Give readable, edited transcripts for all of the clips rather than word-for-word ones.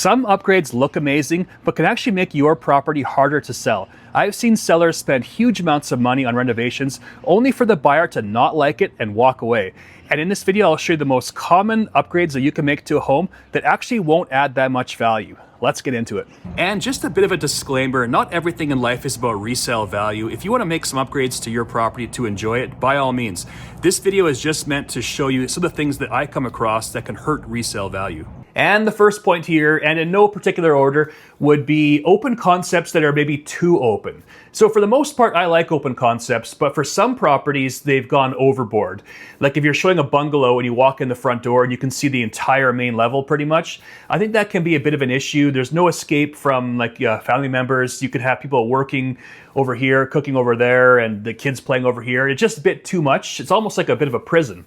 Some upgrades look amazing, but can actually make your property harder to sell. I've seen sellers spend huge amounts of money on renovations only for the buyer to not like it and walk away. And in this video, I'll show you the most common upgrades that you can make to a home that actually won't add that much value. Let's get into it. And just a bit of a disclaimer, not everything in life is about resale value. If you want to make some upgrades to your property to enjoy it, by all means. This video is just meant to show you some of the things that I come across that can hurt resale value. And the first point here, and in no particular order, would be open concepts that are maybe too open. So for the most part, I like open concepts, but for some properties, they've gone overboard. Like if you're showing a bungalow and you walk in the front door and you can see the entire main level pretty much, I think that can be a bit of an issue. There's no escape from family members. You could have people working over here, cooking over there, and the kids playing over here. It's just a bit too much. It's almost like a bit of a prison.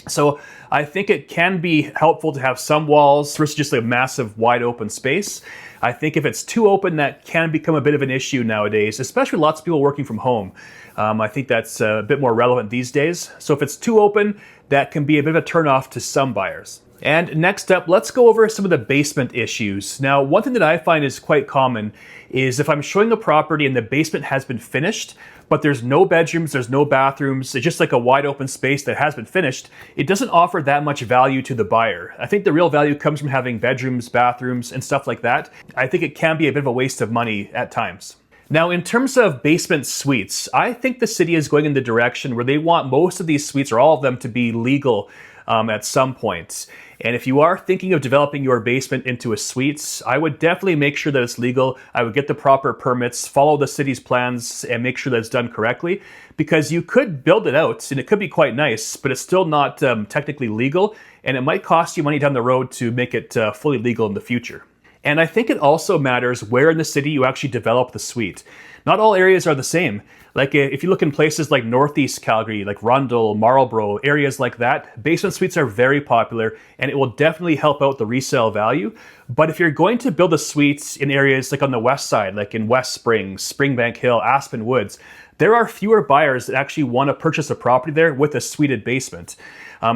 So I think it can be helpful to have some walls versus just a massive wide open space. I think if it's too open, that can become a bit of an issue nowadays, especially lots of people working from home. I think that's a bit more relevant these days. So if it's too open, that can be a bit of a turnoff to some buyers. And next up, let's go over some of the basement issues. Now, one thing that I find is quite common is if I'm showing a property and the basement has been finished, but there's no bedrooms, there's no bathrooms, it's just like a wide open space that has been finished, it doesn't offer that much value to the buyer. I think the real value comes from having bedrooms, bathrooms, and stuff like that. I think it can be a bit of a waste of money at times. Now, in terms of basement suites, I think the city is going in the direction where they want most of these suites, or all of them, to be legal at some point. And if you are thinking of developing your basement into a suite, I would definitely make sure that it's legal. I would get the proper permits, follow the city's plans, and make sure that it's done correctly. Because you could build it out, and it could be quite nice, but it's still not technically legal, and it might cost you money down the road to make it fully legal in the future. And I think it also matters where in the city you actually develop the suite. Not all areas are the same. Like if you look in places like Northeast Calgary, like Rundle, Marlborough, areas like that, basement suites are very popular and it will definitely help out the resale value. But if you're going to build a suite in areas like on the west side, like in West Springs, Springbank Hill, Aspen Woods, there are fewer buyers that actually want to purchase a property there with a suited basement.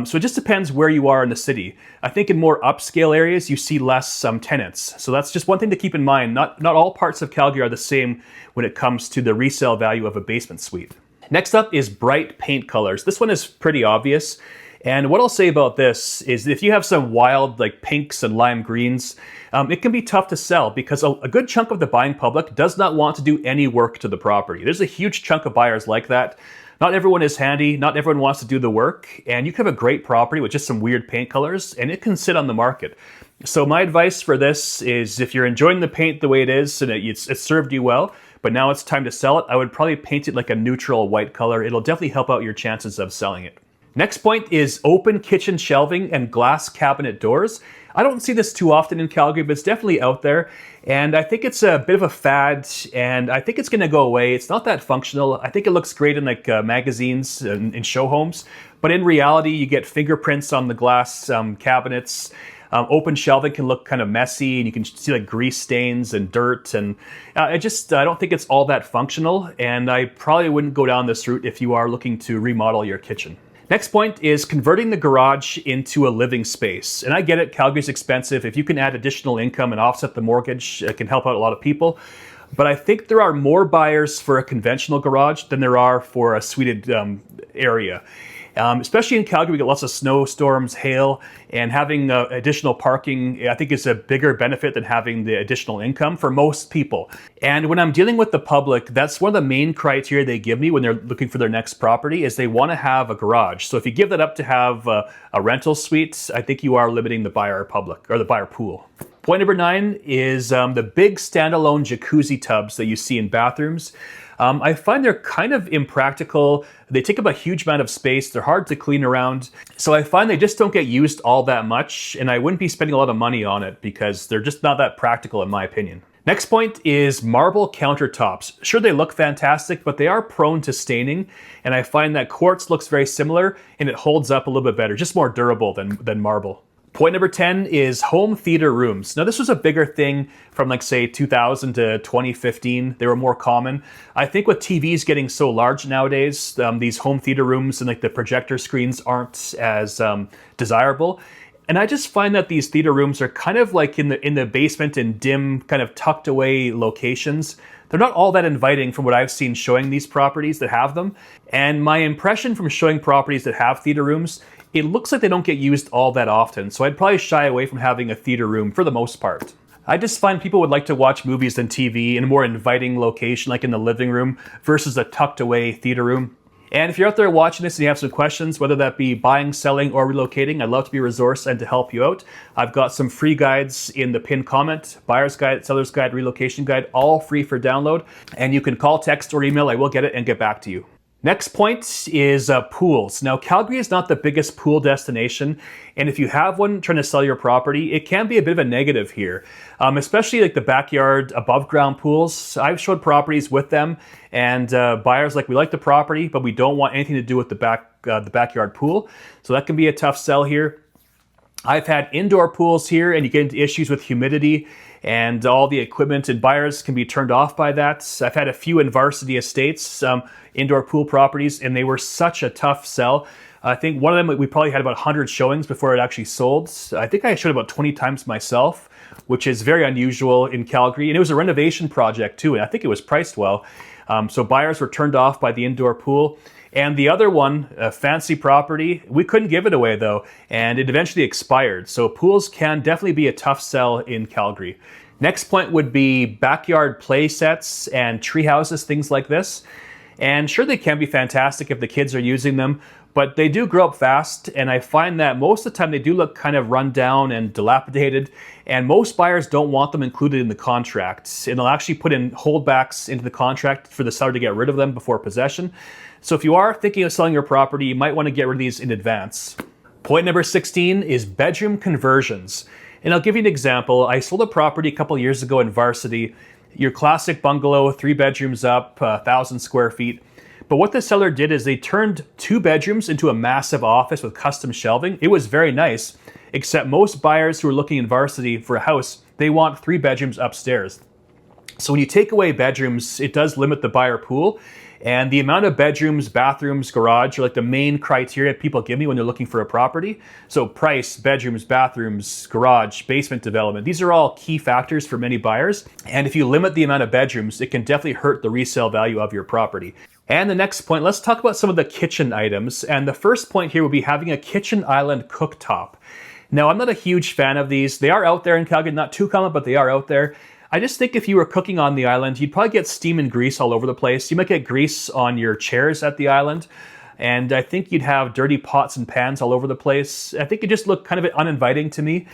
So it just depends where you are in the city. I think in more upscale areas, you see less tenants. So that's just one thing to keep in mind. Not all parts of Calgary are the same when it comes to the resale value of a basement suite. Next up is bright paint colors. This one is pretty obvious. And what I'll say about this is if you have some wild like pinks and lime greens, it can be tough to sell because a good chunk of the buying public does not want to do any work to the property. There's a huge chunk of buyers like that. Not everyone is handy, not everyone wants to do the work, and you can have a great property with just some weird paint colors, and it can sit on the market. So my advice for this is if you're enjoying the paint the way it is and it's served you well, but now it's time to sell it, I would probably paint it like a neutral white color. It'll definitely help out your chances of selling it. Next point is open kitchen shelving and glass cabinet doors. I don't see this too often in Calgary, but it's definitely out there. And I think it's a bit of a fad, and I think it's going to go away. It's not that functional. I think it looks great in like magazines and in show homes, but in reality, you get fingerprints on the glass cabinets. Open shelving can look kind of messy, and you can see like grease stains and dirt. And I don't think it's all that functional, and I probably wouldn't go down this route if you are looking to remodel your kitchen. Next point is converting the garage into a living space. And I get it, Calgary's expensive. If you can add additional income and offset the mortgage, it can help out a lot of people. But I think there are more buyers for a conventional garage than there are for a suited area. Especially in Calgary, we get lots of snowstorms, hail, and having additional parking, I think, is a bigger benefit than having the additional income for most people. And when I'm dealing with the public, that's one of the main criteria they give me when they're looking for their next property is they want to have a garage. So if you give that up to have a rental suite, I think you are limiting the buyer public or the buyer pool. Point number 9 is the big standalone jacuzzi tubs that you see in bathrooms. I find they're kind of impractical. They take up a huge amount of space. They're hard to clean around. So I find they just don't get used all that much, and I wouldn't be spending a lot of money on it because they're just not that practical in my opinion. Next point is marble countertops. Sure, they look fantastic, but they are prone to staining, and I find that quartz looks very similar and it holds up a little bit better, just more durable than marble. Point number 10 is home theater rooms. Now, this was a bigger thing from like, say, 2000 to 2015. They were more common. I think with TVs getting so large nowadays, these home theater rooms and like the projector screens aren't as desirable. And I just find that these theater rooms are kind of like in the basement in dim, kind of tucked away locations. They're not all that inviting from what I've seen showing these properties that have them. And my impression from showing properties that have theater rooms, it looks like they don't get used all that often. So I'd probably shy away from having a theater room for the most part. I just find people would like to watch movies and TV in a more inviting location, like in the living room, versus a tucked away theater room. And if you're out there watching this and you have some questions, whether that be buying, selling, or relocating, I'd love to be a resource and to help you out. I've got some free guides in the pinned comment: buyer's guide, seller's guide, relocation guide, all free for download. And you can call, text, or email. I will get it and get back to you. Next point is pools. Now, Calgary is not the biggest pool destination, and if you have one trying to sell your property, it can be a bit of a negative here, especially like the backyard above ground pools. I've showed properties with them, and buyers like, we like the property, but we don't want anything to do with the backyard pool. So that can be a tough sell here. I've had indoor pools here, and you get into issues with humidity and all the equipment, and buyers can be turned off by that. I've had a few in Varsity Estates, indoor pool properties, and they were such a tough sell. I think one of them, we probably had about 100 showings before it actually sold. I think I showed about 20 times myself, which is very unusual in Calgary. And it was a renovation project too, and I think it was priced well. So buyers were turned off by the indoor pool. And the other one, a fancy property, we couldn't give it away though, and it eventually expired. So pools can definitely be a tough sell in Calgary. Next point would be backyard play sets and tree houses, things like this. And sure, they can be fantastic if the kids are using them, but they do grow up fast, and I find that most of the time they do look kind of run down and dilapidated, and most buyers don't want them included in the contract. And they'll actually put in holdbacks into the contract for the seller to get rid of them before possession. So if you are thinking of selling your property, you might want to get rid of these in advance. Point number 16 is bedroom conversions. And I'll give you an example. I sold a property a couple years ago in Varsity, your classic bungalow, 3 bedrooms up, 1,000 square feet. But what the seller did is they turned 2 bedrooms into a massive office with custom shelving. It was very nice, except most buyers who are looking in Varsity for a house, they want 3 bedrooms upstairs. So when you take away bedrooms, it does limit the buyer pool. And the amount of bedrooms, bathrooms, garage are like the main criteria people give me when they're looking for a property. So price, bedrooms, bathrooms, garage, basement development, these are all key factors for many buyers. And if you limit the amount of bedrooms, it can definitely hurt the resale value of your property. And the next point, let's talk about some of the kitchen items. And the first point here would be having a kitchen island cooktop. Now, I'm not a huge fan of these. They are out there in Calgary, not too common, but they are out there. I just think if you were cooking on the island, you'd probably get steam and grease all over the place. You might get grease on your chairs at the island. And I think you'd have dirty pots and pans all over the place. I think it just looked kind of uninviting to me.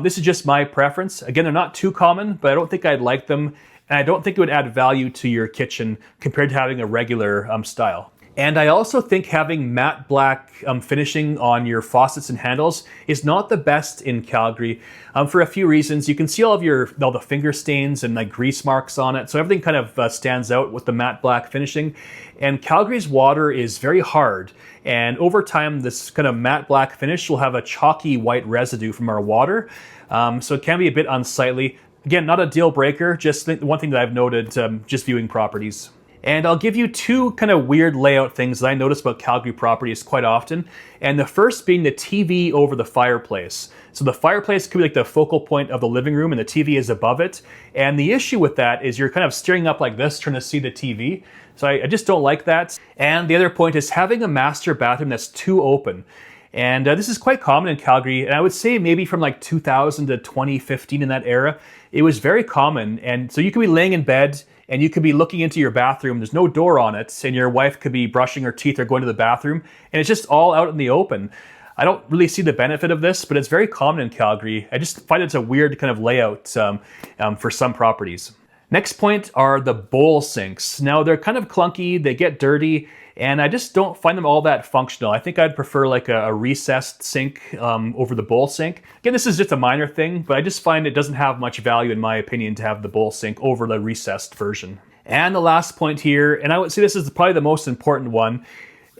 This is just my preference. Again, they're not too common, but I don't think I'd like them. And I don't think it would add value to your kitchen compared to having a regular style. And I also think having matte black finishing on your faucets and handles is not the best in Calgary for a few reasons. You can see all the finger stains and like grease marks on it. So everything kind of stands out with the matte black finishing. And Calgary's water is very hard. And over time, this kind of matte black finish will have a chalky white residue from our water. So it can be a bit unsightly. Again, not a deal breaker, just one thing that I've noted just viewing properties. And I'll give you 2 kind of weird layout things that I notice about Calgary properties quite often. And the first being the TV over the fireplace. So the fireplace could be like the focal point of the living room and the TV is above it. And the issue with that is you're kind of staring up like this, trying to see the TV. So I just don't like that. And the other point is having a master bathroom that's too open. And this is quite common in Calgary. And I would say maybe from like 2000 to 2015 in that era, it was very common. And so you could be laying in bed and you could be looking into your bathroom. There's no door on it, and your wife could be brushing her teeth or going to the bathroom, and it's just all out in the open. I don't really see the benefit of this, but it's very common in Calgary. I just find it's a weird kind of layout for some properties. Next point are the bowl sinks. Now, they're kind of clunky, they get dirty, and I just don't find them all that functional. I think I'd prefer like a recessed sink over the bowl sink. Again, this is just a minor thing, but I just find it doesn't have much value in my opinion to have the bowl sink over the recessed version. And the last point here, and I would say this is probably the most important one,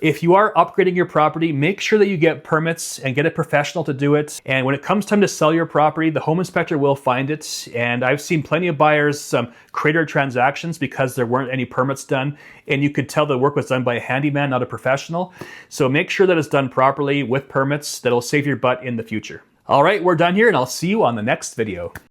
if you are upgrading your property, make sure that you get permits and get a professional to do it. And when it comes time to sell your property, the home inspector will find it. And I've seen plenty of buyers crater transactions because there weren't any permits done. And you could tell the work was done by a handyman, not a professional. So make sure that it's done properly with permits. That'll save your butt in the future. All right, we're done here and I'll see you on the next video.